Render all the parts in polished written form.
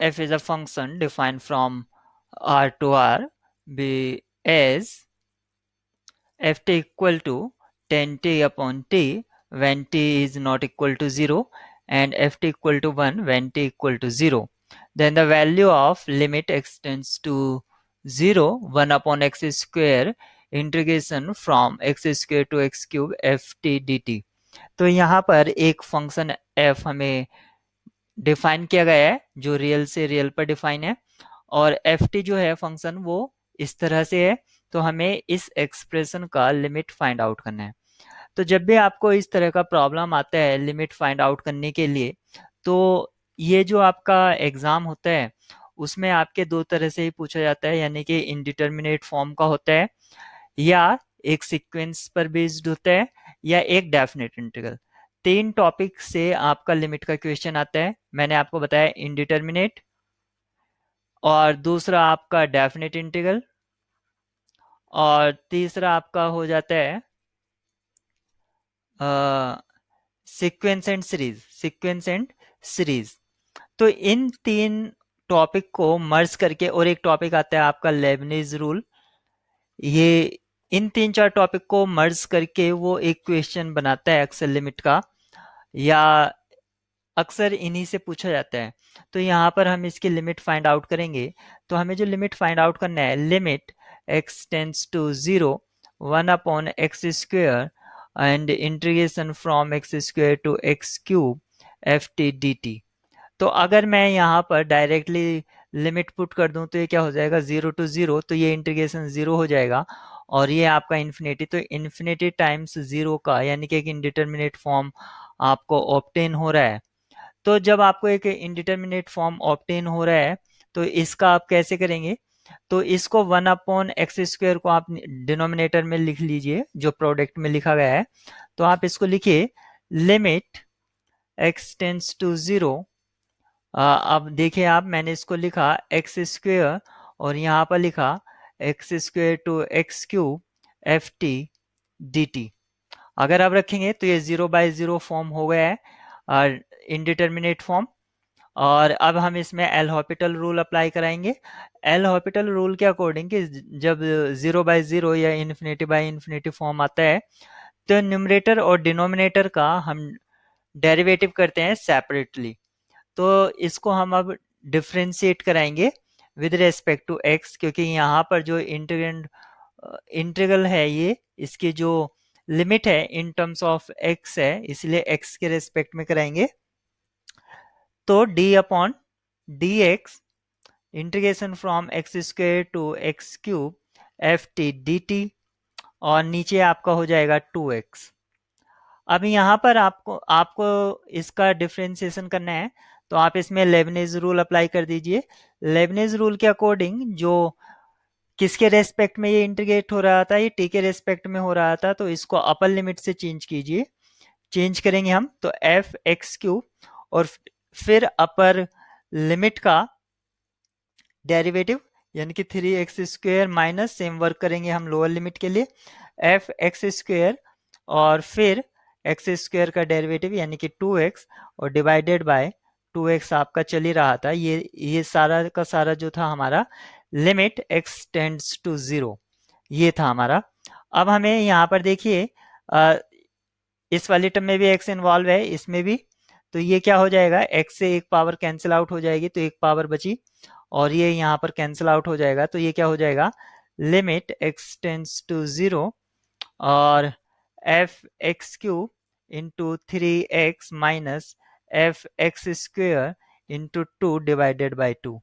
f is a function defined from R to R be as ft equal to tan t upon t when t is not equal to 0 and ft equal to 1 when t equal to 0. Then the value of limit extends to 0 1 upon x square integration from x square to x cube ft dt. तो यहाँ पर एक function f हमें define किया गया है जो real से रियल पर डिफाइन है और एफ टी जो है फंक्शन वो इस तरह से है। तो हमें इस एक्सप्रेशन का लिमिट फाइंड आउट करना है। तो जब भी आपको इस तरह का प्रॉब्लम आता है लिमिट फाइंड आउट करने के लिए तो ये जो आपका एग्जाम होता है उसमें आपके दो तरह से ही पूछा जाता है, यानी कि इनडिटर्मिनेट फॉर्म का होता है या एक सीक्वेंस पर बेस्ड होता है या एक डेफिनेट इंटीग्रल। तीन टॉपिक से आपका लिमिट का क्वेश्चन आता है। मैंने आपको बताया इनडिटर्मिनेट, और दूसरा आपका डेफिनेट इंटीग्रल, और तीसरा आपका हो जाता है सीक्वेंस एंड सीरीज। तो इन तीन टॉपिक को मर्ज करके, और एक टॉपिक आता है आपका लेबनीज रूल, ये इन तीन चार टॉपिक को मर्ज करके वो एक क्वेश्चन बनाता है अक्सर लिमिट का, या अक्सर इन्हीं से पूछा जाता है। तो यहाँ पर हम इसकी लिमिट फाइंड आउट करेंगे। तो हमें जो लिमिट फाइंड आउट करना है, limit x tends to 0 1 upon x square and integration from x square to x cube f t d t. तो अगर मैं यहाँ पर डायरेक्टली लिमिट पुट कर दूं तो ये क्या हो जाएगा, 0 टू 0, तो ये इंटीग्रेशन 0 हो जाएगा और ये आपका इन्फिनिटी। तो इन्फिनिटी टाइम्स 0 का यानी कि एक इनडिटर्मिनेट फॉर्म आपको ऑब्टेन हो रहा है। तो जब आपको एक इंडिटरमिनेट फॉर्म ऑब्टेन हो रहा है तो इसका आप कैसे करेंगे, तो इसको 1 अपॉन एक्स स्क्वायर को आप डिनोमिनेटर में लिख लीजिए जो प्रोडक्ट में लिखा गया है। तो आप इसको लिखिए लिमिट x टेंड्स टू 0। अब देखिए आप, मैंने इसको लिखा एक्स स्क्वेयर और यहाँ पर लिखा x square to x cube f t d T. अगर आप रखेंगे तो ये 0/0 फॉर्म हो गया है, इनडिटर्मिनेट फॉर्म। और अब हम इसमें एल हॉपिटल रूल अप्लाई कराएंगे। एल हॉपिटल रूल के अकॉर्डिंग कि जब 0/0 या इन्फिनिटी फॉर्म आता है तो न्यूमरेटर और डिनोमिनेटर का हम डेरिवेटिव करते हैं सेपरेटली। तो इसको हम अब डिफ्रेंशिएट कराएंगे विद रेस्पेक्ट टू एक्स, क्योंकि यहाँ पर जो इंटीग्रल है ये, इसकी जो लिमिट है इन टर्म्स ऑफ एक्स है, इसलिए एक्स के रेस्पेक्ट में कराएंगे। तो D upon D x integration from x square to x cube f t d T, और नीचे आपका हो जाएगा 2x। अब यहाँ पर आपको आपको इसका डिफ्रेंसिएशन करना है तो आप इसमें लेबनीज रूल अप्लाई कर दीजिए। लेबनीज रूल के अकॉर्डिंग जो किसके रेस्पेक्ट में ये इंटीग्रेट हो रहा था, ये टी के रेस्पेक्ट में हो रहा था, तो इसको अपर लिमिट से चेंज कीजिए। चेंज करेंगे हम तो एफ एक्स क्यूब और फिर अपर लिमिट का डेरिवेटिव यानी कि 3x square minus, same work करेंगे हम लोअर लिमिट के लिए, एफ एक्स स्क्वेयर और फिर एक्स स्क्वेयर का डेरिवेटिव यानी कि 2x और डिवाइडेड बाय 2x आपका चल ही रहा था। ये सारा का सारा जो था हमारा लिमिट x टेंड्स टू 0, ये था हमारा। अब हमें यहाँ पर देखिए इस वाली टर्म में भी x इन्वॉल्व है, इसमें भी। तो ये क्या हो जाएगा, x से एक पावर कैंसिल आउट हो जाएगी तो एक पावर बची और ये यहाँ पर कैंसिल आउट हो जाएगा। तो ये क्या हो जाएगा, लिमिट x टेंड्स टू 0 और F x cube into 3x minus F x square into 2 divided by 2।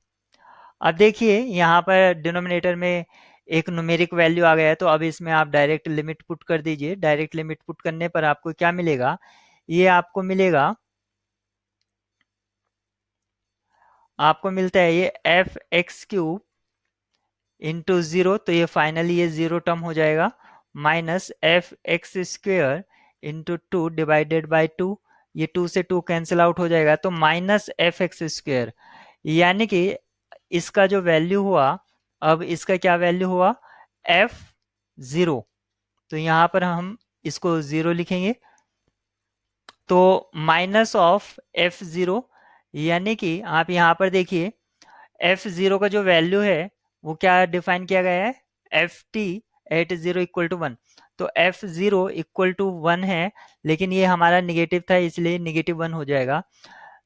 अब देखिए यहाँ पर डिनोमिनेटर में एक न्यूमेरिक वैल्यू आ गया है, तो अब इसमें आप डायरेक्ट लिमिट पुट कर दीजिए। डायरेक्ट लिमिट पुट करने पर आपको क्या मिलेगा, ये आपको मिलता है ये एफ एक्स क्यूब इंटू 0, तो ये फाइनली ये 0 टर्म हो जाएगा, minus F x square into 2 divided by 2। ये 2 से 2 कैंसिल आउट हो जाएगा तो माइनस एफ एक्स स्क्वेयर, यानी कि इसका जो वैल्यू हुआ, अब इसका क्या वैल्यू हुआ, एफ 0। तो यहाँ पर हम इसको 0 लिखेंगे तो माइनस ऑफ एफ 0, यानी कि आप यहाँ पर देखिए एफ जीरो का जो वैल्यू है वो क्या डिफाइन किया गया है, F T at zero equal to one. तो F zero equal to one है, लेकिन ये हमारा निगेटिव था इसलिए निगेटिव वन हो जाएगा।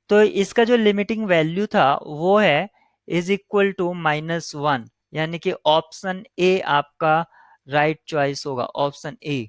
तो इसका जो लिमिटिंग वैल्यू था वो है is equal to minus one, यानी कि ऑप्शन ए आपका राइट चॉइस होगा, ऑप्शन ए।